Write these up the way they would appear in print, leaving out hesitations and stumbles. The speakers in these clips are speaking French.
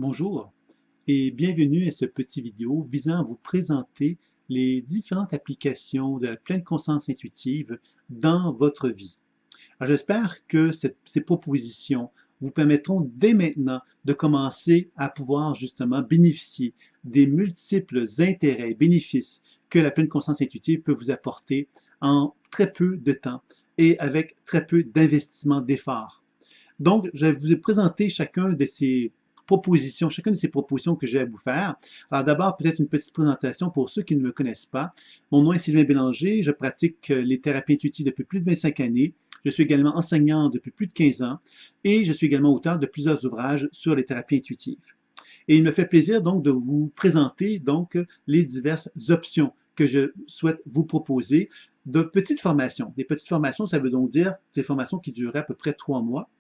Bonjour et bienvenue à ce petit vidéo visant à vous présenter les différentes applications de la pleine conscience intuitive dans votre vie. J'espère que ces propositions vous permettront dès maintenant de commencer à pouvoir justement bénéficier des multiples intérêts et bénéfices que la pleine conscience intuitive peut vous apporter en très peu de temps et avec très peu d'investissement d'efforts. Donc, je vais vous présenter chacune de ces propositions que j'ai à vous faire. Alors d'abord, peut-être une petite présentation pour ceux qui ne me connaissent pas. Mon nom est Sylvain Bélanger, je pratique les thérapies intuitives depuis plus de 25 années. Je suis également enseignant depuis plus de 15 ans et je suis également auteur de plusieurs ouvrages sur les thérapies intuitives. Et il me fait plaisir donc de vous présenter donc les diverses options que je souhaite vous proposer de petites formations. Des petites formations, ça veut donc dire des formations qui dureraient à peu près 3 mois.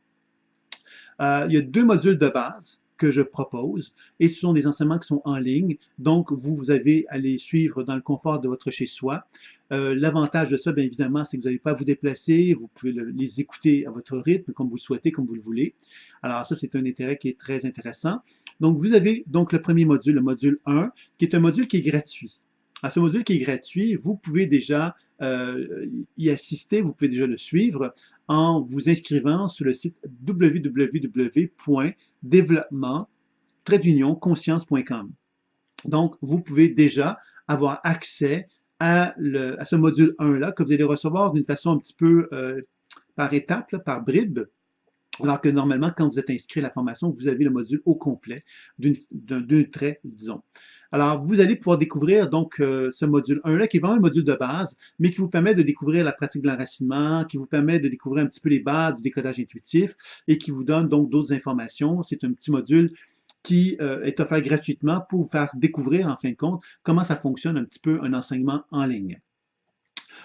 Il y a 2 modules de base que je propose et ce sont des enseignements qui sont en ligne. Donc, vous avez à les suivre dans le confort de votre chez-soi. L'avantage de ça, bien évidemment, c'est que vous n'avez pas à vous déplacer. Vous pouvez les écouter à votre rythme, comme vous le souhaitez, comme vous le voulez. Alors, ça, c'est un intérêt qui est très intéressant. Donc, vous avez donc le premier module, le module 1, qui est un module qui est gratuit. À ce module qui est gratuit, vous pouvez déjà y assister, vous pouvez déjà le suivre en vous inscrivant sur le site www.développement-conscience.com. Donc, vous pouvez déjà avoir accès à ce module 1-là que vous allez recevoir d'une façon un petit peu par étapes, par bribes. Alors que normalement, quand vous êtes inscrit à la formation, vous avez le module au complet d'un trait, disons. Alors, vous allez pouvoir découvrir donc ce module 1-là, qui est vraiment un module de base, mais qui vous permet de découvrir la pratique de l'enracinement, qui vous permet de découvrir un petit peu les bases du décodage intuitif et qui vous donne donc d'autres informations. C'est un petit module qui est offert gratuitement pour vous faire découvrir, en fin de compte, comment ça fonctionne un petit peu un enseignement en ligne.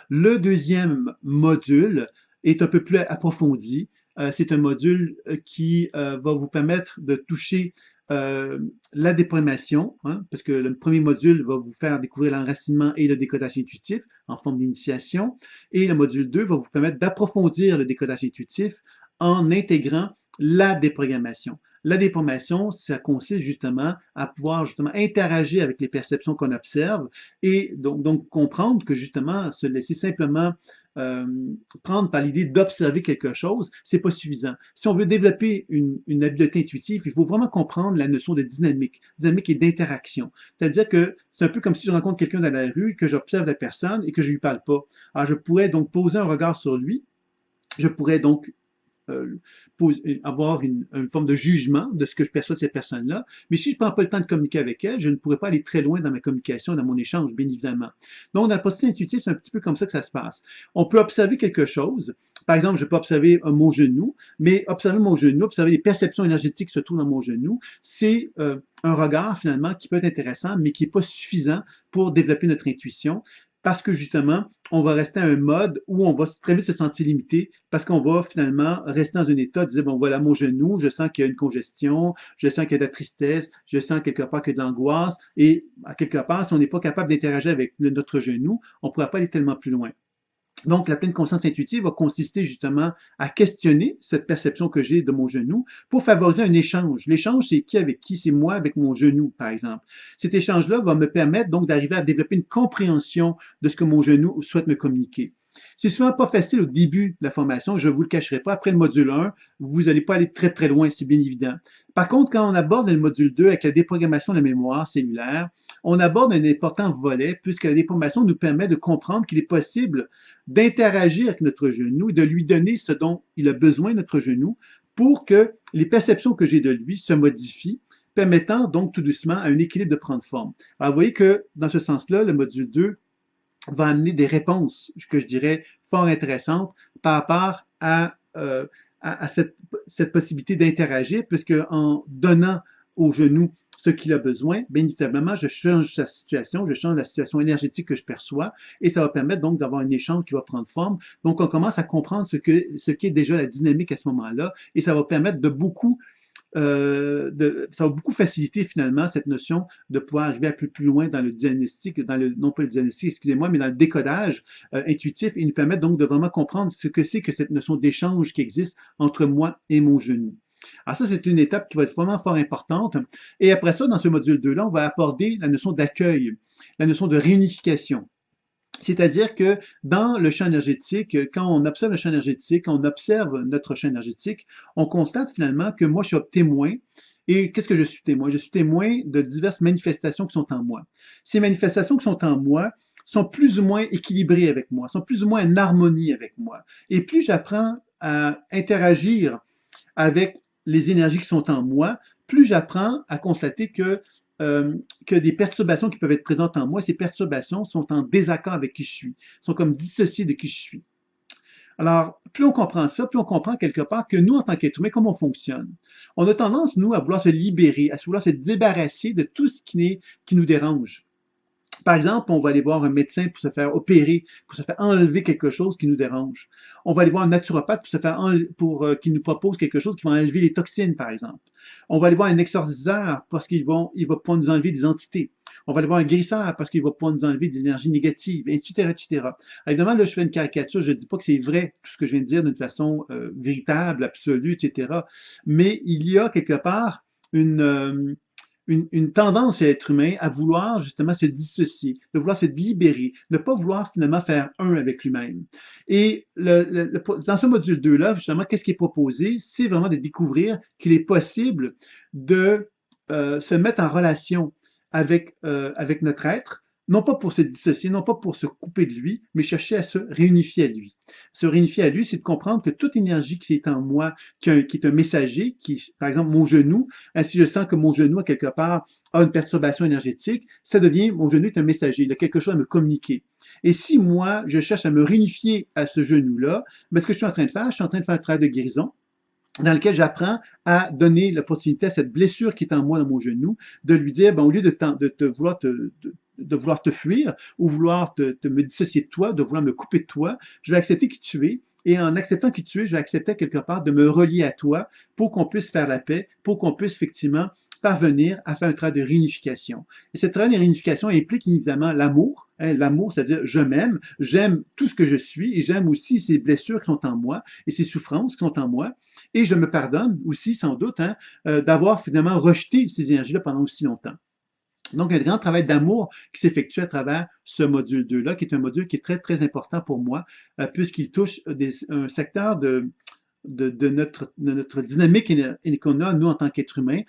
Le deuxième module est un peu plus approfondi. C'est un module qui va vous permettre de toucher la déprogrammation, hein, parce que le premier module va vous faire découvrir l'enracinement et le décodage intuitif en forme d'initiation, et le module 2 va vous permettre d'approfondir le décodage intuitif en intégrant la déprogrammation. La déprogrammation, ça consiste justement à pouvoir justement interagir avec les perceptions qu'on observe et donc comprendre que justement se laisser simplement prendre par l'idée d'observer quelque chose, c'est pas suffisant. Si on veut développer une habileté intuitive, il faut vraiment comprendre la notion de dynamique et d'interaction. C'est-à-dire que c'est un peu comme si je rencontre quelqu'un dans la rue, que j'observe la personne et que je lui parle pas. Alors je pourrais donc poser un regard sur lui, je pourrais donc avoir une forme de jugement de ce que je perçois de cette personne-là. Mais si je ne prends pas le temps de communiquer avec elle, je ne pourrais pas aller très loin dans ma communication, dans mon échange, bien évidemment. Donc, dans le processus intuitif, c'est un petit peu comme ça que ça se passe. On peut observer quelque chose. Par exemple, je peux observer mon genou, mais observer mon genou, observer les perceptions énergétiques qui se trouvent dans mon genou, c'est un regard finalement qui peut être intéressant, mais qui n'est pas suffisant pour développer notre intuition parce que justement, on va rester à un mode où on va très vite se sentir limité parce qu'on va finalement rester dans un état de dire, bon voilà mon genou, je sens qu'il y a une congestion, je sens qu'il y a de la tristesse, je sens quelque part qu'il y a de l'angoisse et à quelque part, si on n'est pas capable d'interagir avec notre genou, on ne pourra pas aller tellement plus loin. Donc, la pleine conscience intuitive va consister justement à questionner cette perception que j'ai de mon genou pour favoriser un échange. L'échange, c'est qui avec qui? C'est moi avec mon genou, par exemple. Cet échange-là va me permettre donc d'arriver à développer une compréhension de ce que mon genou souhaite me communiquer. C'est souvent pas facile au début de la formation, je ne vous le cacherai pas. Après le module 1, vous n'allez pas aller très très loin, c'est bien évident. Par contre, quand on aborde le module 2 avec la déprogrammation de la mémoire cellulaire, on aborde un important volet puisque la déprogrammation nous permet de comprendre qu'il est possible d'interagir avec notre genou et de lui donner ce dont il a besoin, notre genou, pour que les perceptions que j'ai de lui se modifient, permettant donc tout doucement à un équilibre de prendre forme. Alors, vous voyez que dans ce sens-là, le module 2 va amener des réponses que je dirais fort intéressantes par rapport à cette possibilité d'interagir, puisque en donnant au genou ce qu'il a besoin, bien évidemment, je change sa situation, je change la situation énergétique que je perçois, et ça va permettre donc d'avoir un échange qui va prendre forme. Donc, on commence à comprendre ce qu'est déjà la dynamique à ce moment-là, et ça va permettre ça va beaucoup faciliter finalement cette notion de pouvoir arriver un peu plus loin dans le diagnostic, non pas le diagnostic, excusez-moi, mais dans le décodage intuitif et nous permettre donc de vraiment comprendre ce que c'est que cette notion d'échange qui existe entre moi et mon genou. Alors ça, c'est une étape qui va être vraiment fort importante. Et après ça, dans ce module 2-là, on va aborder la notion d'accueil, la notion de réunification. C'est-à-dire que dans le champ énergétique, quand on observe le champ énergétique, quand on observe notre champ énergétique, on constate finalement que moi, je suis témoin. Et qu'est-ce que je suis témoin? Je suis témoin de diverses manifestations qui sont en moi. Ces manifestations qui sont en moi sont plus ou moins équilibrées avec moi, sont plus ou moins en harmonie avec moi. Et plus j'apprends à interagir avec les énergies qui sont en moi, plus j'apprends à constater que des perturbations qui peuvent être présentes en moi, ces perturbations sont en désaccord avec qui je suis, sont comme dissociées de qui je suis. Alors, plus on comprend ça, plus on comprend quelque part que nous, en tant qu'êtres humains, comment on fonctionne. On a tendance, nous, à vouloir se libérer, à vouloir se débarrasser de tout ce qui nous dérange. Par exemple, on va aller voir un médecin pour se faire opérer, pour se faire enlever quelque chose qui nous dérange. On va aller voir un naturopathe pour se faire qui nous propose quelque chose qui va enlever les toxines, par exemple. On va aller voir un exorciseur parce il va pouvoir nous enlever des entités. On va aller voir un guérisseur parce qu'il va pouvoir nous enlever des énergies négatives, etc., etc. Alors, évidemment, là, je fais une caricature, je ne dis pas que c'est vrai, tout ce que je viens de dire d'une façon véritable, absolue, etc. Mais il y a quelque part une tendance chez l'être humain à vouloir justement se dissocier, de vouloir se libérer, de ne pas vouloir finalement faire un avec lui-même. Et dans ce module 2-là, justement, qu'est-ce qui est proposé? C'est vraiment de découvrir qu'il est possible de se mettre en relation avec notre être, non pas pour se dissocier, non pas pour se couper de lui, mais chercher à se réunifier à lui. Se réunifier à lui, c'est de comprendre que toute énergie qui est en moi, qui est un messager, par exemple, mon genou, si je sens que mon genou, à quelque part, a une perturbation énergétique, ça devient, mon genou est un messager, il a quelque chose à me communiquer. Et si moi, je cherche à me réunifier à ce genou-là, ce que je suis en train de faire, je suis en train de faire un travail de guérison, dans lequel j'apprends à donner l'opportunité à cette blessure qui est en moi, dans mon genou, de lui dire, au lieu de vouloir te fuir ou vouloir me dissocier de toi, de vouloir me couper de toi, je vais accepter qui tu es. Et en acceptant qui tu es, je vais accepter quelque part de me relier à toi pour qu'on puisse faire la paix, pour qu'on puisse effectivement parvenir à faire un travail de réunification. Et ce travail de réunification implique évidemment l'amour. L'amour, c'est-à-dire je m'aime, j'aime tout ce que je suis et j'aime aussi ces blessures qui sont en moi et ces souffrances qui sont en moi. Et je me pardonne aussi, sans doute, d'avoir finalement rejeté ces énergies-là pendant aussi longtemps. Donc, un grand travail d'amour qui s'effectue à travers ce module 2-là, qui est un module qui est très, très important pour moi, puisqu'il touche un secteur de notre dynamique qu'on a, nous, en tant qu'être humain,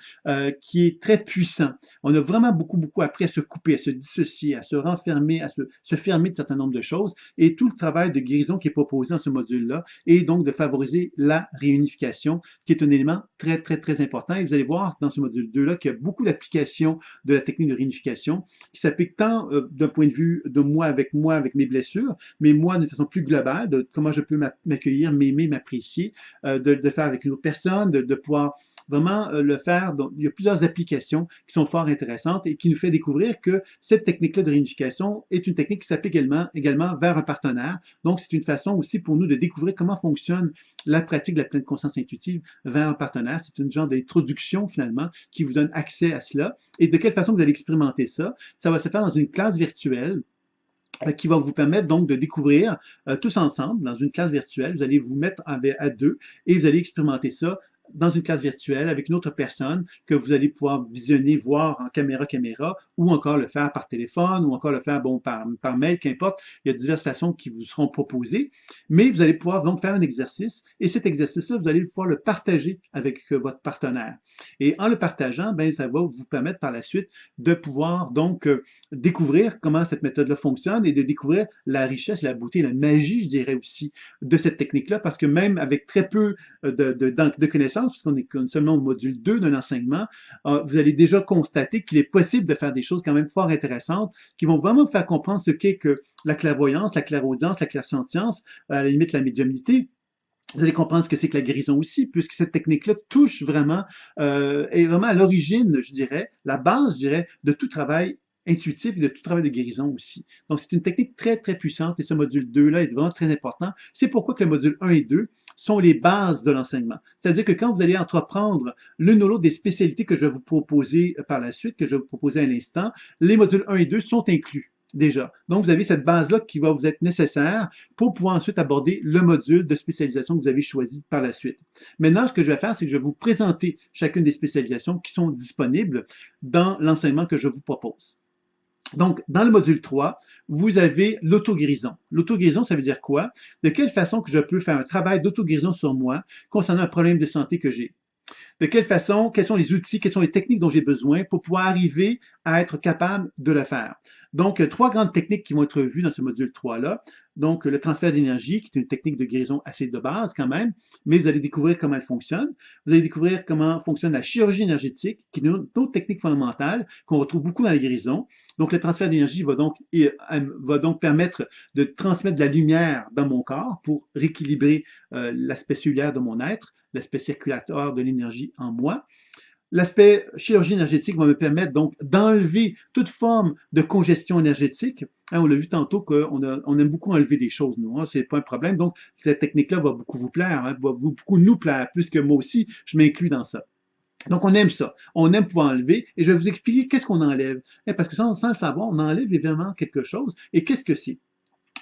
qui est très puissant. On a vraiment beaucoup, beaucoup appris à se couper, à se dissocier, à se renfermer, à se fermer de certains nombres de choses. Et tout le travail de guérison qui est proposé dans ce module-là est donc de favoriser la réunification, qui est un élément très, très, très important. Et vous allez voir dans ce module 2-là qu'il y a beaucoup d'applications de la technique de réunification qui s'applique tant d'un point de vue de moi, avec mes blessures, mais moi, de façon plus globale, de comment je peux m'accueillir, m'aimer, m'apprécier, de faire avec une autre personne, de pouvoir vraiment le faire. Donc, il y a plusieurs applications qui sont fort intéressantes et qui nous fait découvrir que cette technique-là de réunification est une technique qui s'applique également vers un partenaire. Donc, c'est une façon aussi pour nous de découvrir comment fonctionne la pratique de la pleine conscience intuitive vers un partenaire. C'est une genre d'introduction finalement qui vous donne accès à cela. Et de quelle façon vous allez expérimenter ça? Ça va se faire dans une classe virtuelle qui va vous permettre donc de découvrir tous ensemble dans une classe virtuelle. Vous allez vous mettre à deux et vous allez expérimenter ça dans une classe virtuelle avec une autre personne que vous allez pouvoir visionner, voir en caméra, ou encore le faire par téléphone, ou encore le faire par mail, qu'importe. Il y a diverses façons qui vous seront proposées, mais vous allez pouvoir donc faire un exercice, et cet exercice-là, vous allez pouvoir le partager avec votre partenaire. Et en le partageant, ça va vous permettre par la suite de pouvoir donc découvrir comment cette méthode-là fonctionne et de découvrir la richesse, la beauté, la magie, je dirais aussi, de cette technique-là, parce que même avec très peu de connaissances, puisqu'on est seulement au module 2 d'un enseignement, vous allez déjà constater qu'il est possible de faire des choses quand même fort intéressantes qui vont vraiment vous faire comprendre ce qu'est que la clairvoyance, la clairaudience, la clairsentience, à la limite la médiumnité. Vous allez comprendre ce que c'est que la guérison aussi, puisque cette technique-là touche vraiment, est vraiment à l'origine, je dirais, la base, je dirais, de tout travail intuitif et de tout travail de guérison aussi. Donc, c'est une technique très, très puissante et ce module 2-là est vraiment très important. C'est pourquoi que le module 1 et 2 sont les bases de l'enseignement. C'est-à-dire que quand vous allez entreprendre l'une ou l'autre des spécialités que je vais vous proposer par la suite, que je vais vous proposer à l'instant, les modules 1 et 2 sont inclus. déjà. Donc, vous avez cette base-là qui va vous être nécessaire pour pouvoir ensuite aborder le module de spécialisation que vous avez choisi par la suite. Maintenant, ce que je vais faire, c'est que je vais vous présenter chacune des spécialisations qui sont disponibles dans l'enseignement que je vous propose. Donc, dans le module 3, vous avez l'auto-guérison. L'auto-guérison, ça veut dire quoi? De quelle façon que je peux faire un travail d'auto-guérison sur moi concernant un problème de santé que j'ai? De quelle façon, quels sont les outils, quelles sont les techniques dont j'ai besoin pour pouvoir arriver à être capable de le faire. Donc, trois grandes techniques qui vont être vues dans ce module 3-là. Donc, le transfert d'énergie, qui est une technique de guérison assez de base quand même, mais vous allez découvrir comment elle fonctionne. Vous allez découvrir comment fonctionne la chirurgie énergétique, qui est une autre technique fondamentale qu'on retrouve beaucoup dans la guérison. Donc, le transfert d'énergie va donc permettre de transmettre de la lumière dans mon corps pour rééquilibrer l'aspect cellulaire de mon être, l'aspect circulatoire de l'énergie en moi. L'aspect chirurgie énergétique va me permettre donc d'enlever toute forme de congestion énergétique. Hein, on l'a vu tantôt qu'on aime beaucoup enlever des choses, nous. Hein, c'est pas un problème. Donc, cette technique-là va beaucoup vous plaire, hein, va beaucoup nous plaire, puisque moi aussi, je m'inclus dans ça. Donc, on aime ça. On aime pouvoir enlever. Et je vais vous expliquer qu'est-ce qu'on enlève. Parce que sans le savoir, on enlève évidemment quelque chose. Et qu'est-ce que c'est?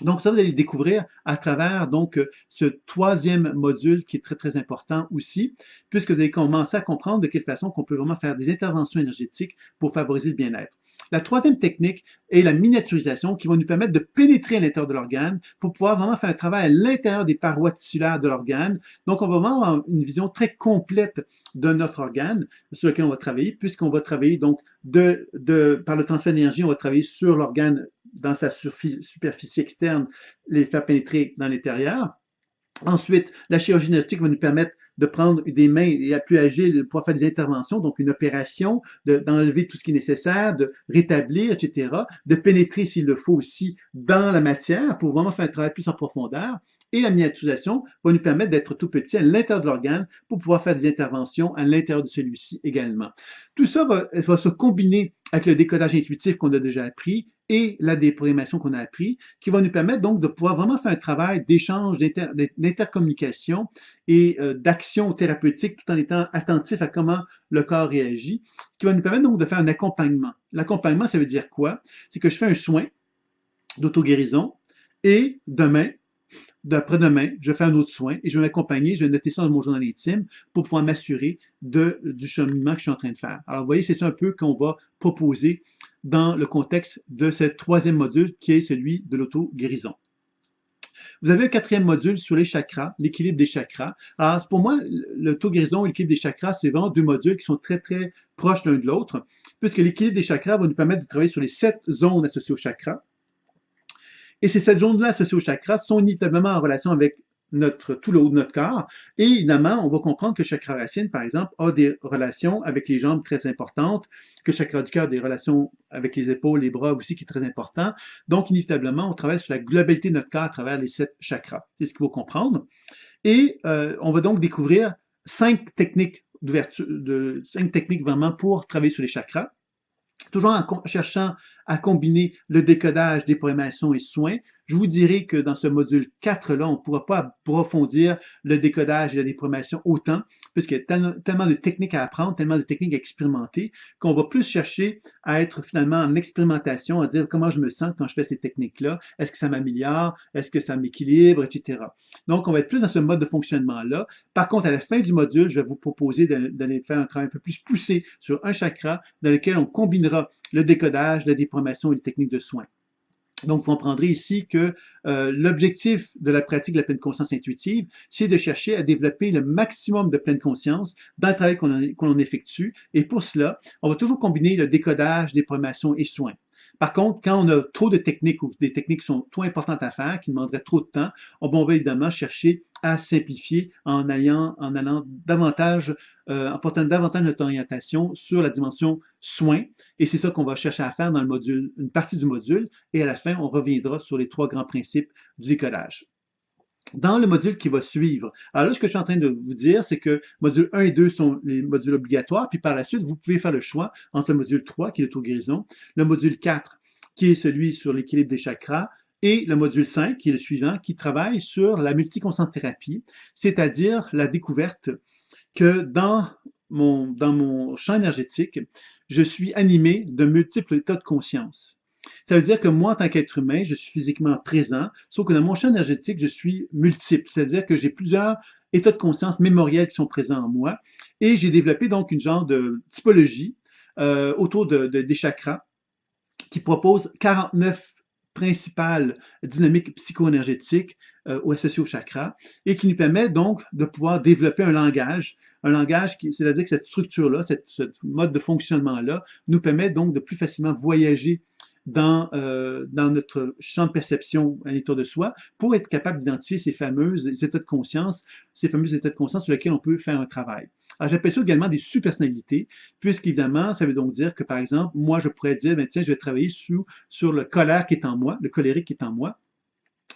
Donc, ça, vous allez le découvrir à travers donc ce troisième module qui est très, très important aussi, puisque vous allez commencer à comprendre de quelle façon qu'on peut vraiment faire des interventions énergétiques pour favoriser le bien-être. La troisième technique est la miniaturisation qui va nous permettre de pénétrer à l'intérieur de l'organe pour pouvoir vraiment faire un travail à l'intérieur des parois tissulaires de l'organe. Donc, on va vraiment avoir une vision très complète de notre organe sur lequel on va travailler, puisqu'on va travailler donc par le transfert d'énergie, on va travailler sur l'organe dans sa superficie externe, les faire pénétrer dans l'intérieur. Ensuite, la chirurgie énergétique va nous permettre de prendre des mains et plus agiles, de pouvoir faire des interventions, donc une opération, d'enlever tout ce qui est nécessaire, de rétablir, etc., de pénétrer s'il le faut aussi dans la matière pour vraiment faire un travail plus en profondeur. Et la miniaturisation va nous permettre d'être tout petit à l'intérieur de l'organe pour pouvoir faire des interventions à l'intérieur de celui-ci également. Tout ça va se combiner avec le décodage intuitif qu'on a déjà appris et la déprogrammation qu'on a appris, qui va nous permettre donc de pouvoir vraiment faire un travail d'échange, d'intercommunication et d'action thérapeutique tout en étant attentif à comment le corps réagit, qui va nous permettre donc de faire un accompagnement. L'accompagnement, ça veut dire quoi? C'est que je fais un soin d'auto-guérison et demain, d'après-demain, je vais faire un autre soin et je vais m'accompagner, je vais noter ça dans mon journal intime pour pouvoir m'assurer du cheminement que je suis en train de faire. Alors, vous voyez, c'est ça un peu qu'on va proposer dans le contexte de ce troisième module qui est celui de l'auto-guérison. Vous avez un quatrième module sur les chakras, l'équilibre des chakras. Alors, pour moi, l'auto-guérison et l'équilibre des chakras, c'est vraiment deux modules qui sont très, très proches l'un de l'autre, puisque l'équilibre des chakras va nous permettre de travailler sur les 7 zones associées aux chakras. Et ces 7 zones-là associées aux chakras sont inévitablement en relation avec tout le haut de notre corps. Et évidemment, on va comprendre que chakra racine, par exemple, a des relations avec les jambes très importantes, que chakra du cœur a des relations avec les épaules, les bras aussi, qui est très important. Donc, inévitablement, on travaille sur la globalité de notre corps à travers les 7 chakras. C'est ce qu'il faut comprendre. Et on va donc découvrir 5 techniques d'ouverture, 5 techniques vraiment pour travailler sur les chakras. Toujours en cherchant à combiner le décodage, déprogrammation et soins, je vous dirais que dans ce module 4-là, on ne pourra pas approfondir le décodage et la déprogrammation autant, puisqu'il y a tellement de techniques à apprendre, tellement de techniques à expérimenter, qu'on va plus chercher à être finalement en expérimentation, à dire comment je me sens quand je fais ces techniques-là, est-ce que ça m'améliore, est-ce que ça m'équilibre, etc. Donc, on va être plus dans ce mode de fonctionnement-là. Par contre, à la fin du module, je vais vous proposer d'aller faire un travail un peu plus poussé sur un chakra dans lequel on combinera le décodage, la déprogrammation et les techniques de soins. Donc, vous comprendrez ici que l'objectif de la pratique de la pleine conscience intuitive, c'est de chercher à développer le maximum de pleine conscience dans le travail qu'on effectue. Et pour cela, on va toujours combiner le décodage, déprogrammation et soins. Par contre, quand on a trop de techniques ou des techniques qui sont trop importantes à faire, qui demanderaient trop de temps, on va évidemment chercher à simplifier en allant davantage, en portant davantage notre orientation sur la dimension soins. Et c'est ça qu'on va chercher à faire dans le module, une partie du module. Et à la fin, on reviendra sur les 3 grands principes du décodage. Dans le module qui va suivre, alors là, ce que je suis en train de vous dire, c'est que module 1 et 2 sont les modules obligatoires, puis par la suite, vous pouvez faire le choix entre le module 3, qui est l'auto-guérison, le module 4, qui est celui sur l'équilibre des chakras, et le module 5, qui est le suivant, qui travaille sur la multiconscience thérapie, c'est-à-dire la découverte que dans mon champ énergétique, je suis animé de multiples états de conscience. Ça veut dire que moi, en tant qu'être humain, je suis physiquement présent, sauf que dans mon champ énergétique, je suis multiple. C'est-à-dire que j'ai plusieurs états de conscience mémoriels qui sont présents en moi. Et j'ai développé donc une genre de typologie autour des chakras qui propose 49 principales dynamiques psycho-énergétiques associées au chakra et qui nous permet donc de pouvoir développer un langage qui, c'est-à-dire que cette structure-là, ce mode de fonctionnement-là, nous permet donc de plus facilement voyager dans notre champ de perception à l'intérieur de soi pour être capable d'identifier ces fameux états de conscience, sur lesquels on peut faire un travail. Alors, j'appelle ça également des sous-personnalités, puisqu'évidemment, ça veut donc dire que, par exemple, moi, je pourrais dire, ben, tiens, je vais travailler sur le colère qui est en moi, le colérique qui est en moi.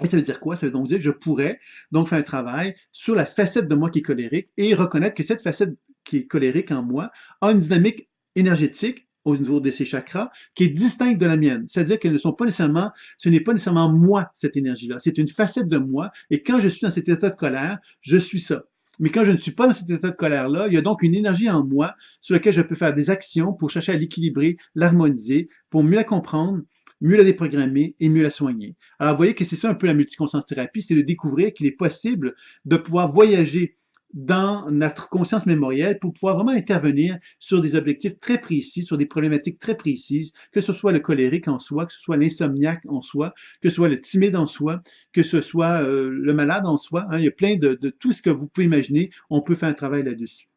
Et ça veut dire quoi? Ça veut donc dire que je pourrais donc faire un travail sur la facette de moi qui est colérique et reconnaître que cette facette qui est colérique en moi a une dynamique énergétique au niveau de ces chakras qui est distincte de la mienne. C'est-à-dire qu'elles ne sont pas nécessairement, ce n'est pas nécessairement moi, cette énergie-là. C'est une facette de moi. Et quand je suis dans cet état de colère, je suis ça. Mais quand je ne suis pas dans cet état de colère-là, il y a donc une énergie en moi sur laquelle je peux faire des actions pour chercher à l'équilibrer, l'harmoniser, pour mieux la comprendre, mieux la déprogrammer et mieux la soigner. Alors, vous voyez que c'est ça un peu la multiconscience thérapie, c'est de découvrir qu'il est possible de pouvoir voyager dans notre conscience mémorielle pour pouvoir vraiment intervenir sur des objectifs très précis, sur des problématiques très précises, que ce soit le colérique en soi, que ce soit l'insomniaque en soi, que ce soit le timide en soi, que ce soit le malade en soi. Hein, il y a plein de tout ce que vous pouvez imaginer, on peut faire un travail là-dessus.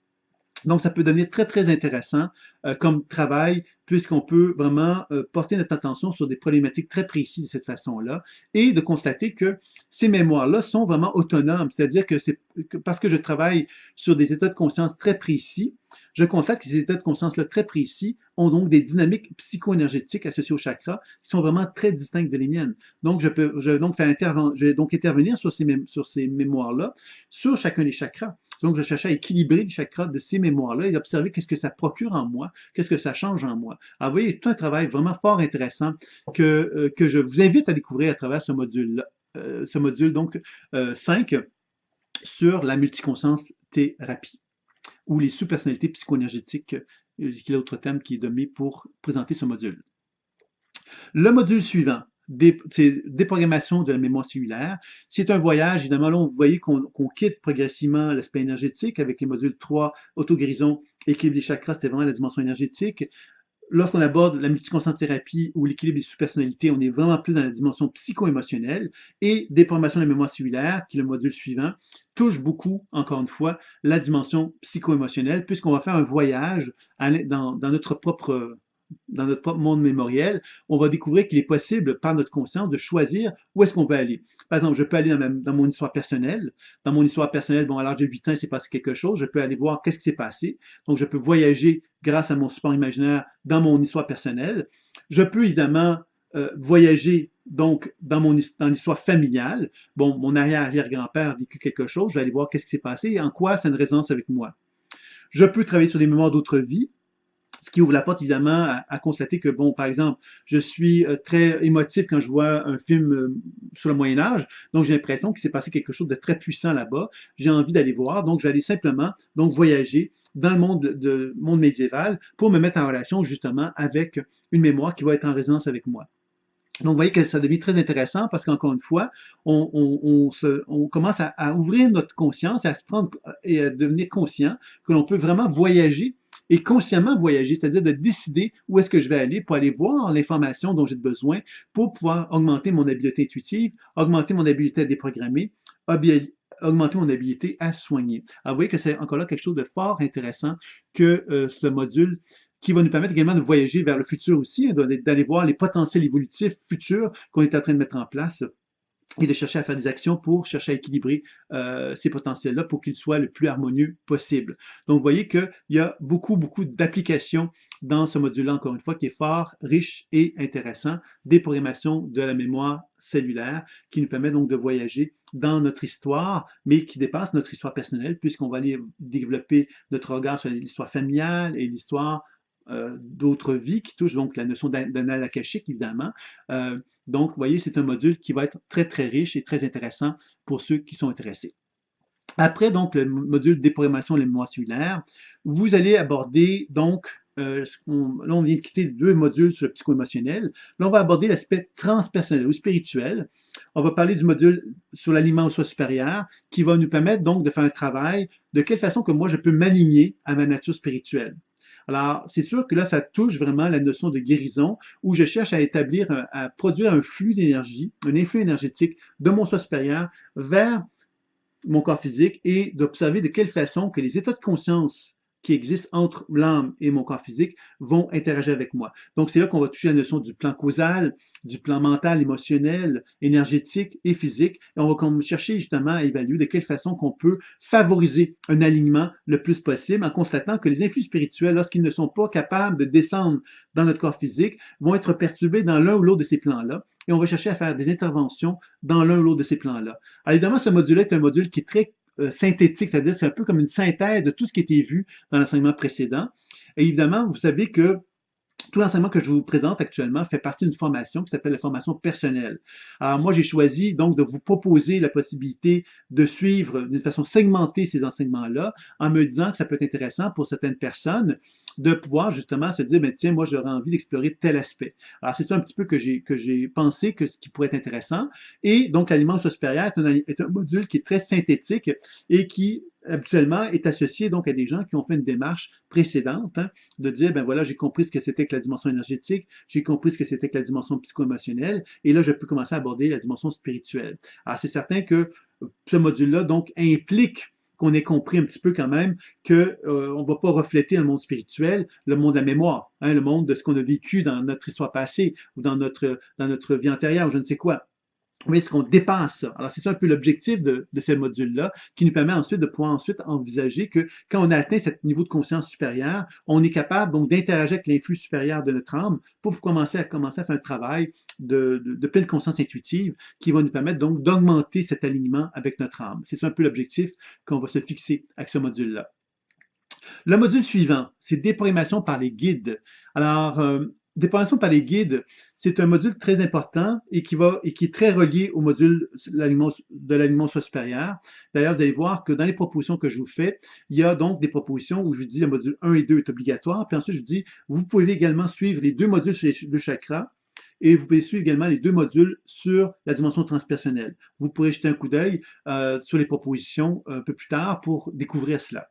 Donc, ça peut devenir très, très intéressant comme travail, puisqu'on peut vraiment porter notre attention sur des problématiques très précises de cette façon-là, et de constater que ces mémoires-là sont vraiment autonomes. C'est-à-dire que c'est parce que je travaille sur des états de conscience très précis, je constate que ces états de conscience-là très précis ont donc des dynamiques psycho-énergétiques associées au chakra qui sont vraiment très distinctes de les miennes. Donc, je vais donc intervenir sur ces mémoires-là, sur chacun des chakras. Donc, je cherchais à équilibrer les chakras de ces mémoires-là et observer qu'est-ce que ça procure en moi, qu'est-ce que ça change en moi. Alors, vous voyez, tout un travail vraiment fort intéressant que je vous invite à découvrir à travers ce module-là, ce module donc 5 sur la multiconscience thérapie ou les sous-personnalités psycho-énergétiques, qui est l'autre thème qui est donné pour présenter ce module. Le module suivant, c'est déprogrammation de la mémoire cellulaire. C'est un voyage, évidemment, là, vous voyez qu'on quitte progressivement l'aspect énergétique avec les modules 3, auto-guérison, équilibre des chakras, c'était vraiment la dimension énergétique. Lorsqu'on aborde la multiconscience thérapie ou l'équilibre des sous-personnalités, on est vraiment plus dans la dimension psycho-émotionnelle. Et déprogrammation de la mémoire cellulaire, qui est le module suivant, touche beaucoup, encore une fois, la dimension psycho-émotionnelle, puisqu'on va faire un voyage dans notre propre monde mémoriel, on va découvrir qu'il est possible, par notre conscience, de choisir où est-ce qu'on veut aller. Par exemple, je peux aller dans mon histoire personnelle. Dans mon histoire personnelle, bon, à l'âge de 8 ans, il s'est passé quelque chose. Je peux aller voir qu'est-ce qui s'est passé. Donc, je peux voyager grâce à mon support imaginaire dans mon histoire personnelle. Je peux évidemment voyager donc dans l'histoire familiale. Bon, mon arrière-arrière-grand-père a vécu quelque chose. Je vais aller voir qu'est-ce qui s'est passé et en quoi ça a une résonance avec moi. Je peux travailler sur des mémoires d'autres vies. Ce qui ouvre la porte, évidemment, à constater que, bon, par exemple, je suis très émotif quand je vois un film sur le Moyen-Âge, donc j'ai l'impression qu'il s'est passé quelque chose de très puissant là-bas. J'ai envie d'aller voir, donc je vais aller simplement donc voyager dans le monde médiéval pour me mettre en relation, justement, avec une mémoire qui va être en résonance avec moi. Donc, vous voyez que ça devient très intéressant parce qu'encore une fois, on commence à ouvrir notre conscience et à devenir conscient que l'on peut vraiment voyager et consciemment voyager, c'est-à-dire de décider où est-ce que je vais aller pour aller voir l'information dont j'ai besoin pour pouvoir augmenter mon habileté intuitive, augmenter mon habileté à déprogrammer, augmenter mon habileté à soigner. Alors, vous voyez que c'est encore là quelque chose de fort intéressant que ce module qui va nous permettre également de voyager vers le futur aussi, d'aller voir les potentiels évolutifs futurs qu'on est en train de mettre en place et de chercher à faire des actions pour chercher à équilibrer ces potentiels-là pour qu'ils soient le plus harmonieux possible. Donc, vous voyez qu'il y a beaucoup, beaucoup d'applications dans ce module-là, encore une fois, qui est fort, riche et intéressant. Déprogrammation de la mémoire cellulaire qui nous permet donc de voyager dans notre histoire, mais qui dépasse notre histoire personnelle, puisqu'on va aller développer notre regard sur l'histoire familiale et l'histoire d'autres vies qui touchent donc la notion d'annales akashique, évidemment. Donc, vous voyez, c'est un module qui va être très, très riche et très intéressant pour ceux qui sont intéressés. Après, donc, le module déprogrammation de la mémoire cellulaire, vous allez aborder, donc, là, on vient de quitter 2 modules sur le psycho-émotionnel. Là, on va aborder l'aspect transpersonnel ou spirituel. On va parler du module sur l'alignement au soi supérieur qui va nous permettre donc de faire un travail de quelle façon que moi je peux m'aligner à ma nature spirituelle. Alors, c'est sûr que là, ça touche vraiment la notion de guérison où je cherche à établir, à produire un flux d'énergie, un influx énergétique de mon soi supérieur vers mon corps physique et d'observer de quelle façon que les états de conscience qui existent entre l'âme et mon corps physique vont interagir avec moi. Donc, c'est là qu'on va toucher la notion du plan causal, du plan mental, émotionnel, énergétique et physique. Et on va chercher justement à évaluer de quelle façon qu'on peut favoriser un alignement le plus possible en constatant que les influx spirituels, lorsqu'ils ne sont pas capables de descendre dans notre corps physique, vont être perturbés dans l'un ou l'autre de ces plans-là. Et on va chercher à faire des interventions dans l'un ou l'autre de ces plans-là. Alors évidemment, ce module-là est un module qui est très synthétique, c'est-à-dire c'est un peu comme une synthèse de tout ce qui a été vu dans l'enseignement précédent. Et évidemment, vous savez que tout l'enseignement que je vous présente actuellement fait partie d'une formation qui s'appelle la formation personnelle. Alors moi, j'ai choisi donc de vous proposer la possibilité de suivre d'une façon segmentée ces enseignements-là en me disant que ça peut être intéressant pour certaines personnes de pouvoir justement se dire, ben, tiens, moi, j'aurais envie d'explorer tel aspect. Alors c'est ça un petit peu que j'ai pensé que ce qui pourrait être intéressant. Et donc, l'aliment supérieur est un module qui est très synthétique et qui habituellement est associé donc à des gens qui ont fait une démarche précédente, hein, de dire, ben voilà, j'ai compris ce que c'était que la dimension énergétique, j'ai compris ce que c'était que la dimension psycho-émotionnelle, et là, je peux commencer à aborder la dimension spirituelle. Alors, c'est certain que ce module-là, donc, implique qu'on ait compris un petit peu quand même que on va pas refléter le monde spirituel, le monde de la mémoire, hein, le monde de ce qu'on a vécu dans notre histoire passée ou dans notre vie antérieure, ou je ne sais quoi. Oui, est-ce qu'on dépasse ça? Alors, c'est ça un peu l'objectif de ce module-là, qui nous permet ensuite de pouvoir ensuite envisager que quand on a atteint ce niveau de conscience supérieure, on est capable donc d'interagir avec l'influx supérieur de notre âme pour commencer à faire un travail de pleine conscience intuitive qui va nous permettre donc d'augmenter cet alignement avec notre âme. C'est ça un peu l'objectif qu'on va se fixer avec ce module-là. Le module suivant, c'est déprogrammation par les guides. Alors, déprogrammation par les guides, c'est un module très important et qui est très relié au module de l'alignement soi supérieur. D'ailleurs, vous allez voir que dans les propositions que je vous fais, il y a donc des propositions où je vous dis le module 1 et 2 est obligatoire, puis ensuite je vous dis, vous pouvez également suivre les 2 modules sur les 2 chakras, et vous pouvez suivre également les 2 modules sur la dimension transpersonnelle. Vous pourrez jeter un coup d'œil sur les propositions un peu plus tard pour découvrir cela.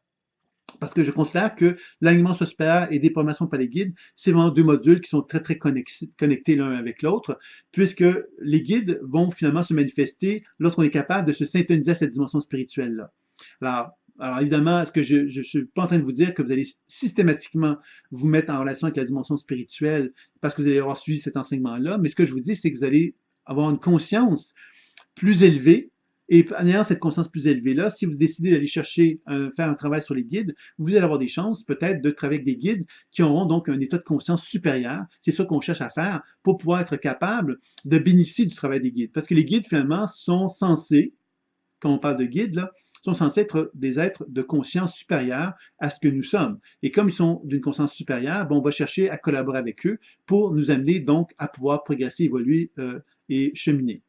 Parce que je considère que l'alignement supérieur et déprogrammation par les guides, c'est vraiment 2 modules qui sont très, très connectés l'un avec l'autre, puisque les guides vont finalement se manifester lorsqu'on est capable de se syntoniser à cette dimension spirituelle-là. Alors évidemment, est-ce que je ne suis pas en train de vous dire que vous allez systématiquement vous mettre en relation avec la dimension spirituelle parce que vous allez avoir suivi cet enseignement-là, mais ce que je vous dis, c'est que vous allez avoir une conscience plus élevée. Et en ayant cette conscience plus élevée-là, si vous décidez d'aller chercher, faire un travail sur les guides, vous allez avoir des chances peut-être de travailler avec des guides qui auront donc un état de conscience supérieur. C'est ça qu'on cherche à faire pour pouvoir être capable de bénéficier du travail des guides. Parce que les guides, finalement, sont censés, quand on parle de guides, là, sont censés être des êtres de conscience supérieure à ce que nous sommes. Et comme ils sont d'une conscience supérieure, on va chercher à collaborer avec eux pour nous amener donc à pouvoir progresser, évoluer et cheminer.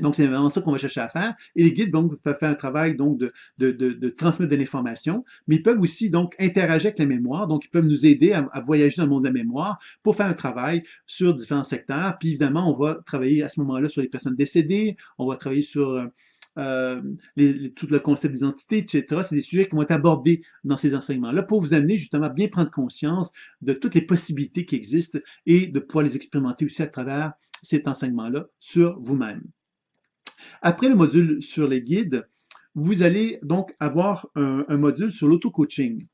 Donc, c'est vraiment ça qu'on va chercher à faire. Et les guides, donc, peuvent faire un travail donc, de transmettre de l'information, mais ils peuvent aussi donc interagir avec la mémoire. Donc, ils peuvent nous aider à voyager dans le monde de la mémoire pour faire un travail sur différents secteurs. Puis, évidemment, on va travailler à ce moment-là sur les personnes décédées, on va travailler sur tout le concept d'identité, etc. C'est des sujets qui vont être abordés dans ces enseignements-là pour vous amener justement à bien prendre conscience de toutes les possibilités qui existent et de pouvoir les expérimenter aussi à travers cet enseignement-là sur vous-même. Après le module sur les guides, vous allez donc avoir un module sur l'auto-coaching.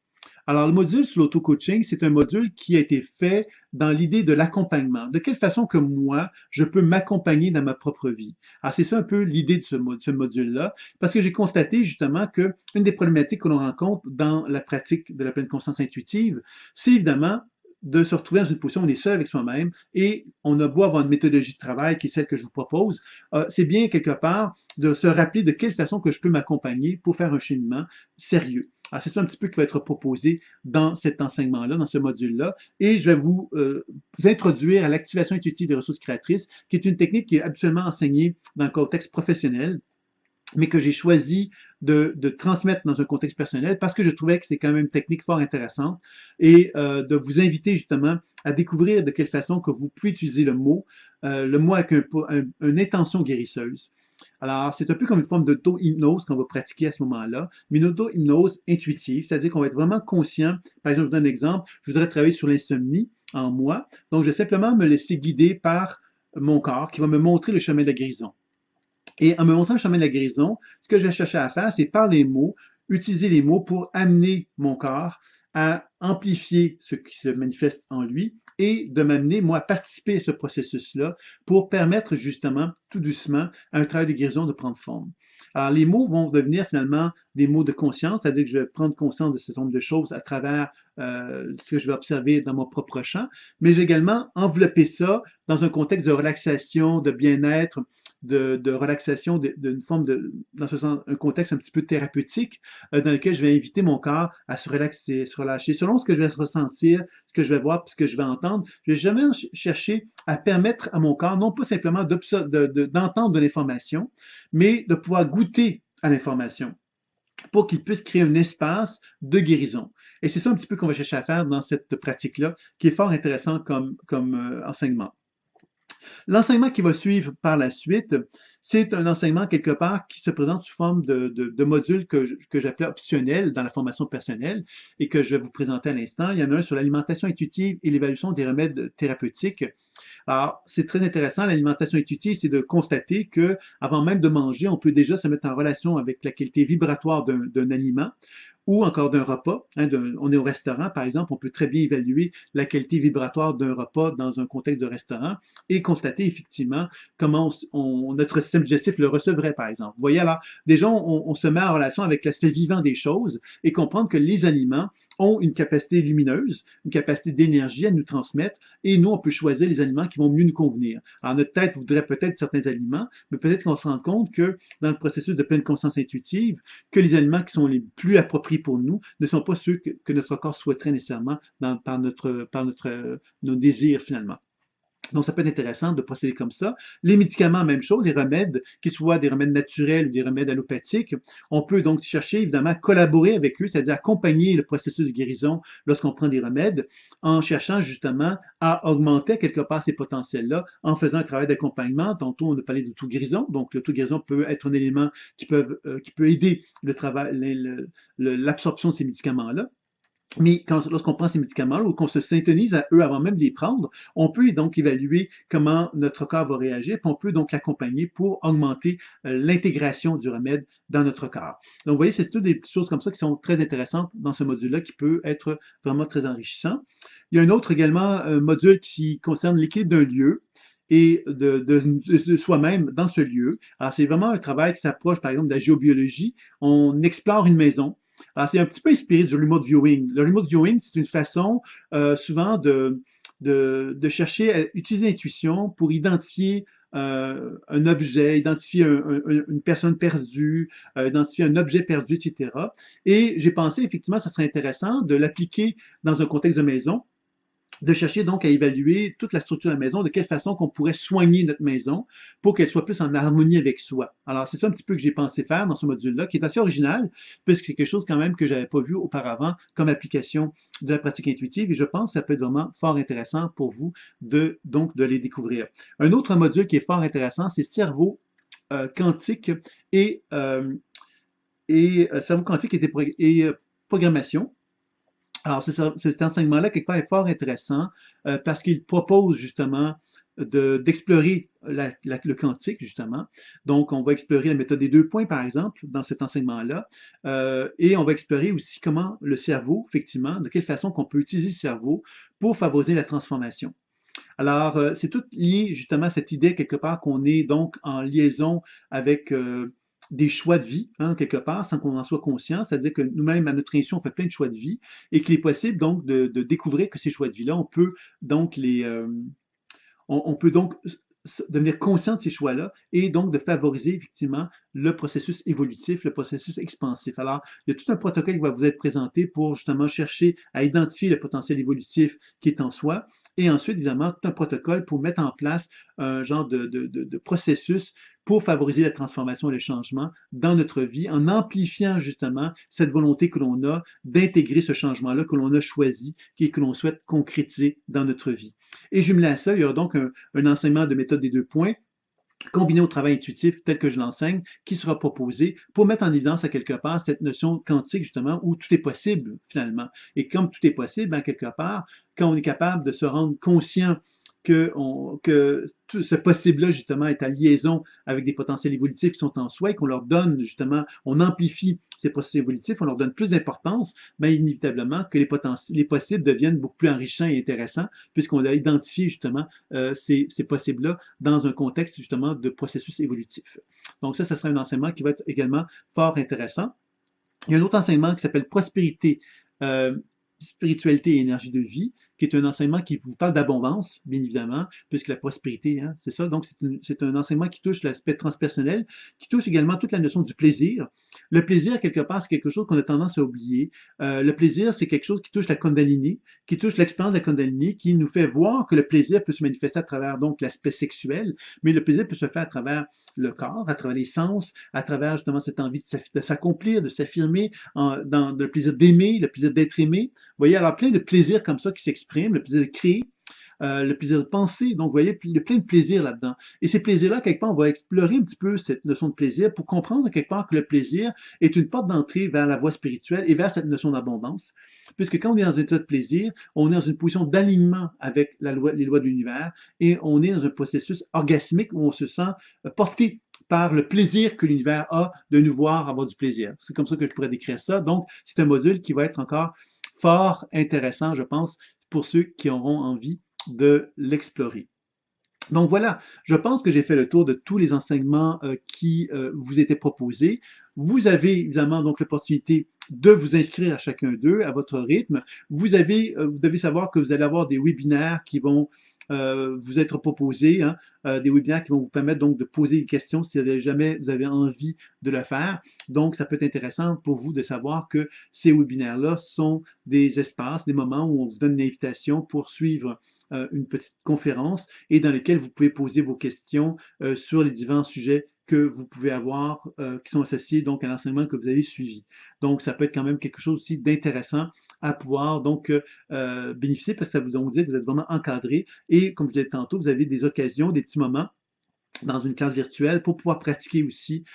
Alors, le module sur l'auto-coaching, c'est un module qui a été fait dans l'idée de l'accompagnement. De quelle façon que moi, je peux m'accompagner dans ma propre vie. Alors, c'est ça un peu l'idée de ce module-là, parce que j'ai constaté justement qu'une des problématiques que l'on rencontre dans la pratique de la pleine conscience intuitive, c'est évidemment de se retrouver dans une position où on est seul avec soi-même et on a beau avoir une méthodologie de travail qui est celle que je vous propose, c'est bien quelque part de se rappeler de quelle façon que je peux m'accompagner pour faire un cheminement sérieux. Alors, c'est ça un petit peu qui va être proposé dans cet enseignement-là, dans ce module-là. Et je vais vous introduire à l'activation intuitive des ressources créatrices, qui est une technique qui est habituellement enseignée dans le contexte professionnel. mais que j'ai choisi de transmettre dans un contexte personnel parce que je trouvais que c'est quand même une technique fort intéressante et de vous inviter justement à découvrir de quelle façon que vous pouvez utiliser le mot avec une intention guérisseuse. Alors, c'est un peu comme une forme d'auto-hypnose qu'on va pratiquer à ce moment-là, mais une auto-hypnose intuitive, c'est-à-dire qu'on va être vraiment conscient. Par exemple, je vous donne un exemple, je voudrais travailler sur l'insomnie en moi, donc je vais simplement me laisser guider par mon corps qui va me montrer le chemin de la guérison. Et en me montrant le chemin de la guérison, ce que je vais chercher à faire, c'est par les mots, utiliser les mots pour amener mon corps à amplifier ce qui se manifeste en lui et de m'amener, moi, à participer à ce processus-là pour permettre justement, tout doucement, à un travail de guérison de prendre forme. Alors, les mots vont devenir finalement des mots de conscience, c'est-à-dire que je vais prendre conscience de ce nombre de choses à travers ce que je vais observer dans mon propre champ, mais j'ai également enveloppé ça dans un contexte de relaxation, de bien-être, de relaxation, d'une forme dans ce sens, un contexte un petit peu thérapeutique, dans lequel je vais inviter mon corps à se relaxer, se relâcher, selon ce que je vais ressentir, ce que je vais voir, puis ce que je vais entendre. Je vais jamais chercher à permettre à mon corps, non pas simplement d'entendre de l'information, mais de pouvoir goûter à l'information pour qu'il puisse créer un espace de guérison. Et c'est ça un petit peu qu'on va chercher à faire dans cette pratique-là, qui est fort intéressant comme enseignement. L'enseignement qui va suivre par la suite, c'est un enseignement quelque part qui se présente sous forme de modules que j'appelais optionnels dans la formation personnelle et que je vais vous présenter à l'instant. Il y en a un sur l'alimentation intuitive et l'évaluation des remèdes thérapeutiques. Alors, c'est très intéressant. L'alimentation intuitive, c'est de constater que, avant même de manger, on peut déjà se mettre en relation avec la qualité vibratoire d'un aliment ou encore d'un repas. Hein, on est au restaurant, par exemple, on peut très bien évaluer la qualité vibratoire d'un repas dans un contexte de restaurant et constater effectivement comment notre système digestif le recevrait, par exemple. Vous voyez, alors, déjà, on se met en relation avec l'aspect vivant des choses et comprendre que les aliments ont une capacité lumineuse, une capacité d'énergie à nous transmettre et nous, on peut choisir les aliments qui vont mieux nous convenir. Alors, notre tête voudrait peut-être certains aliments, mais peut-être qu'on se rend compte que dans le processus de pleine conscience intuitive, que les aliments qui sont les plus appropriés pour nous ne sont pas ceux que notre corps souhaiterait nécessairement par nos désirs finalement. Donc, ça peut être intéressant de procéder comme ça. Les médicaments, même chose, les remèdes, qu'ils soient des remèdes naturels ou des remèdes allopathiques, on peut donc chercher évidemment à collaborer avec eux, c'est-à-dire accompagner le processus de guérison lorsqu'on prend des remèdes, en cherchant justement à augmenter quelque part ces potentiels-là, en faisant un travail d'accompagnement. Tantôt, on a parlé d'auto-guérison, donc l'auto-guérison peut être un élément qui peut aider le travail, l'absorption de ces médicaments-là. Mais lorsqu'on prend ces médicaments-là ou qu'on se syntonise à eux avant même de les prendre, on peut donc évaluer comment notre corps va réagir, puis on peut donc l'accompagner pour augmenter l'intégration du remède dans notre corps. Donc, vous voyez, c'est toutes des petites choses comme ça qui sont très intéressantes dans ce module-là, qui peut être vraiment très enrichissant. Il y a un autre également module qui concerne l'équilibre d'un lieu et de soi-même dans ce lieu. Alors, c'est vraiment un travail qui s'approche, par exemple, de la géobiologie. On explore une maison. Alors, c'est un petit peu inspiré du remote viewing. Le remote viewing, c'est une façon souvent de chercher à utiliser l'intuition pour identifier un objet, identifier une personne perdue, identifier un objet perdu, etc. Et j'ai pensé, effectivement, ça serait intéressant de l'appliquer dans un contexte de maison, de chercher donc à évaluer toute la structure de la maison, de quelle façon qu'on pourrait soigner notre maison pour qu'elle soit plus en harmonie avec soi. Alors, c'est ça un petit peu que j'ai pensé faire dans ce module-là, qui est assez original, puisque c'est quelque chose quand même que j'avais pas vu auparavant comme application de la pratique intuitive, et je pense que ça peut être vraiment fort intéressant pour vous donc de les découvrir. Un autre module qui est fort intéressant, c'est cerveau quantique et cerveau quantique et programmation. Alors, cet enseignement-là, quelque part, est fort intéressant parce qu'il propose justement d'explorer le quantique, justement. Donc, on va explorer la méthode des 2 points, par exemple, dans cet enseignement-là. Et on va explorer aussi comment le cerveau, effectivement, de quelle façon qu'on peut utiliser le cerveau pour favoriser la transformation. Alors, c'est tout lié justement à cette idée, quelque part, qu'on est donc en liaison avec des choix de vie, hein, quelque part, sans qu'on en soit conscient. C'est-à-dire que nous-mêmes, à notre intuition, on fait plein de choix de vie et qu'il est possible donc de découvrir que ces choix de vie-là, on peut donc on peut donc devenir conscient de ces choix-là et donc de favoriser effectivement le processus évolutif, le processus expansif. Alors, il y a tout un protocole qui va vous être présenté pour justement chercher à identifier le potentiel évolutif qui est en soi et ensuite, évidemment, tout un protocole pour mettre en place un genre de processus pour favoriser la transformation et le changement dans notre vie en amplifiant justement cette volonté que l'on a d'intégrer ce changement-là que l'on a choisi et que l'on souhaite concrétiser dans notre vie. Et jumelé à ça, il y aura donc un enseignement de méthode des 2 points combiné au travail intuitif tel que je l'enseigne, qui sera proposé pour mettre en évidence à quelque part cette notion quantique, justement, où tout est possible, finalement. Et comme tout est possible, à quelque part, quand on est capable de se rendre conscient que tout ce possible-là, justement, est en liaison avec des potentiels évolutifs qui sont en soi et qu'on leur donne, justement, on amplifie ces processus évolutifs, on leur donne plus d'importance, mais inévitablement que les possibles deviennent beaucoup plus enrichissants et intéressants puisqu'on a identifié, justement, ces possibles-là dans un contexte, justement, de processus évolutif. Donc ça sera un enseignement qui va être également fort intéressant. Il y a un autre enseignement qui s'appelle Prospérité, spiritualité et énergie de vie, qui est un enseignement qui vous parle d'abondance, bien évidemment, puisque la prospérité, hein, c'est ça. Donc, c'est un enseignement qui touche l'aspect transpersonnel, qui touche également toute la notion du plaisir. Le plaisir, quelque part, c'est quelque chose qu'on a tendance à oublier. Le plaisir, c'est quelque chose qui touche la Kundalini, qui touche l'expérience de la Kundalini, qui nous fait voir que le plaisir peut se manifester à travers donc l'aspect sexuel, mais le plaisir peut se faire à travers le corps, à travers les sens, à travers justement cette envie de s'accomplir, de s'affirmer, dans le plaisir d'aimer, le plaisir d'être aimé. Vous voyez, alors plein de plaisirs comme ça qui s'expriment, le plaisir de créer, le plaisir de penser. Donc, vous voyez, il y a plein de plaisirs là-dedans. Et ces plaisirs-là, quelque part, on va explorer un petit peu cette notion de plaisir pour comprendre quelque part que le plaisir est une porte d'entrée vers la voie spirituelle et vers cette notion d'abondance. Puisque quand on est dans un état de plaisir, on est dans une position d'alignement avec les lois de l'univers et on est dans un processus orgasmique où on se sent porté par le plaisir que l'univers a de nous voir avoir du plaisir. C'est comme ça que je pourrais décrire ça. Donc, c'est un module qui va être encore fort intéressant, je pense, pour ceux qui auront envie de l'explorer. Donc voilà, je pense que j'ai fait le tour de tous les enseignements qui vous étaient proposés. Vous avez évidemment donc l'opportunité de vous inscrire à chacun d'eux à votre rythme. Vous devez savoir que vous allez avoir des webinaires qui vont vous être proposés, hein, des webinaires qui vont vous permettre donc de poser des questions si jamais vous avez envie de le faire. Donc, ça peut être intéressant pour vous de savoir que ces webinaires-là sont des espaces, des moments où on vous donne une invitation pour suivre une petite conférence et dans lesquelles vous pouvez poser vos questions sur les divers sujets que vous pouvez avoir, qui sont associés donc à l'enseignement que vous avez suivi. Donc, ça peut être quand même quelque chose aussi d'intéressant à pouvoir donc bénéficier parce que ça vous dit que vous êtes vraiment encadré et comme je disais tantôt, vous avez des occasions, des petits moments dans une classe virtuelle pour pouvoir pratiquer aussi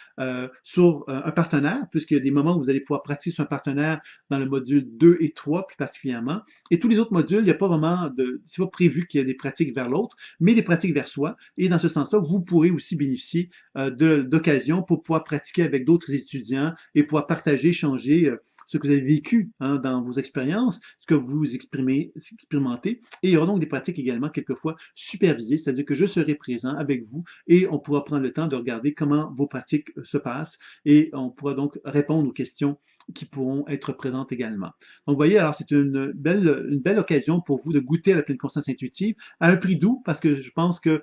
sur un partenaire, puisqu'il y a des moments où vous allez pouvoir pratiquer sur un partenaire dans le module 2 et 3 plus particulièrement. Et tous les autres modules, il n'y a pas vraiment c'est pas prévu qu'il y ait des pratiques vers l'autre, mais des pratiques vers soi. Et dans ce sens-là, vous pourrez aussi bénéficier d'occasions pour pouvoir pratiquer avec d'autres étudiants et pouvoir partager, échanger ce que vous avez vécu hein, dans vos expériences, ce que vous expérimentez. Et il y aura donc des pratiques également quelquefois supervisées, c'est-à-dire que je serai présent avec vous et on pourra prendre le temps de regarder comment vos pratiques se passent et on pourra donc répondre aux questions qui pourront être présentes également. Donc, vous voyez, alors c'est une belle occasion pour vous de goûter à la pleine conscience intuitive à un prix doux parce que je pense que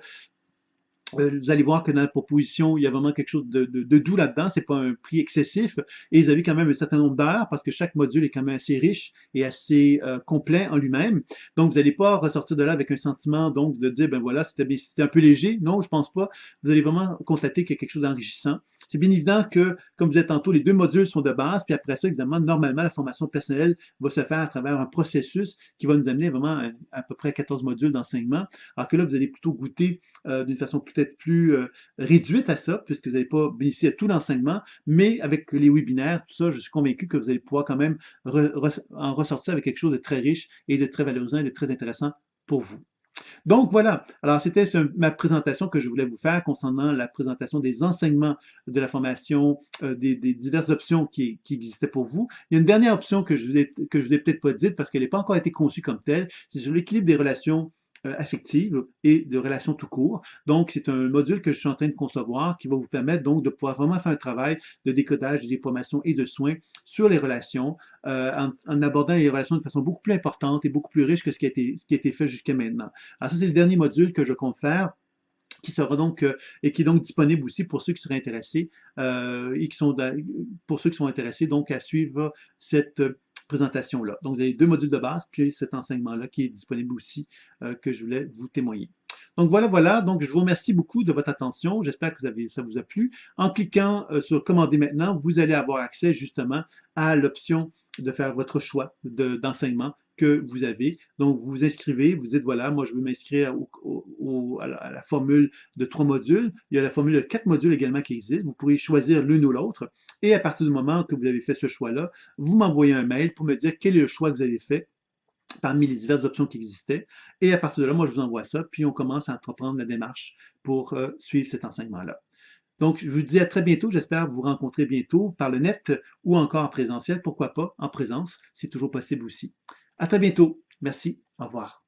vous allez voir que dans la proposition, il y a vraiment quelque chose de doux là-dedans. C'est pas un prix excessif. Et vous avez quand même un certain nombre d'heures parce que chaque module est quand même assez riche et assez complet en lui-même. Donc, vous n'allez pas ressortir de là avec un sentiment donc de dire, ben voilà, c'était un peu léger. Non, je pense pas. Vous allez vraiment constater qu'il y a quelque chose d'enrichissant. C'est bien évident que, comme vous êtes tantôt, les 2 modules sont de base, puis après ça, évidemment, normalement, la formation personnelle va se faire à travers un processus qui va nous amener vraiment à peu près 14 modules d'enseignement. Alors que là, vous allez plutôt goûter d'une façon peut-être plus réduite à ça, puisque vous n'allez pas bénéficier de tout l'enseignement, mais avec les webinaires, tout ça, je suis convaincu que vous allez pouvoir quand même en ressortir avec quelque chose de très riche et de très valorisant et de très intéressant pour vous. Donc voilà, alors c'était ma présentation que je voulais vous faire concernant la présentation des enseignements de la formation, des diverses options qui existaient pour vous. Il y a une dernière option que je vous ai peut-être pas dite parce qu'elle n'a pas encore été conçue comme telle, c'est sur l'équilibre des relations affectives et de relations tout court. Donc, c'est un module que je suis en train de concevoir qui va vous permettre donc de pouvoir vraiment faire un travail de décodage, de déformation et de soins sur les relations en abordant les relations de façon beaucoup plus importante et beaucoup plus riche que ce qui a été fait jusqu'à maintenant. Alors ça, c'est le dernier module que je compte faire qui sera donc et qui est donc disponible aussi pour ceux qui seraient intéressés et pour ceux qui sont intéressés donc à suivre cette présentation-là. Donc, vous avez 2 modules de base, puis cet enseignement-là qui est disponible aussi, que je voulais vous témoigner. Donc voilà. Donc je vous remercie beaucoup de votre attention. J'espère que ça vous a plu. En cliquant sur Commander maintenant, vous allez avoir accès justement à l'option de faire votre choix d'enseignement que vous avez. Donc vous vous inscrivez, vous dites voilà, moi je veux m'inscrire à la formule de 3 modules. Il y a la formule de 4 modules également qui existe. Vous pourrez choisir l'une ou l'autre. Et à partir du moment que vous avez fait ce choix-là, vous m'envoyez un mail pour me dire quel est le choix que vous avez fait parmi les diverses options qui existaient. Et à partir de là, moi, je vous envoie ça, puis on commence à entreprendre la démarche pour suivre cet enseignement-là. Donc, je vous dis à très bientôt. J'espère vous rencontrer bientôt par le net ou encore en présentiel. Pourquoi pas en présence? C'est toujours possible aussi. À très bientôt. Merci. Au revoir.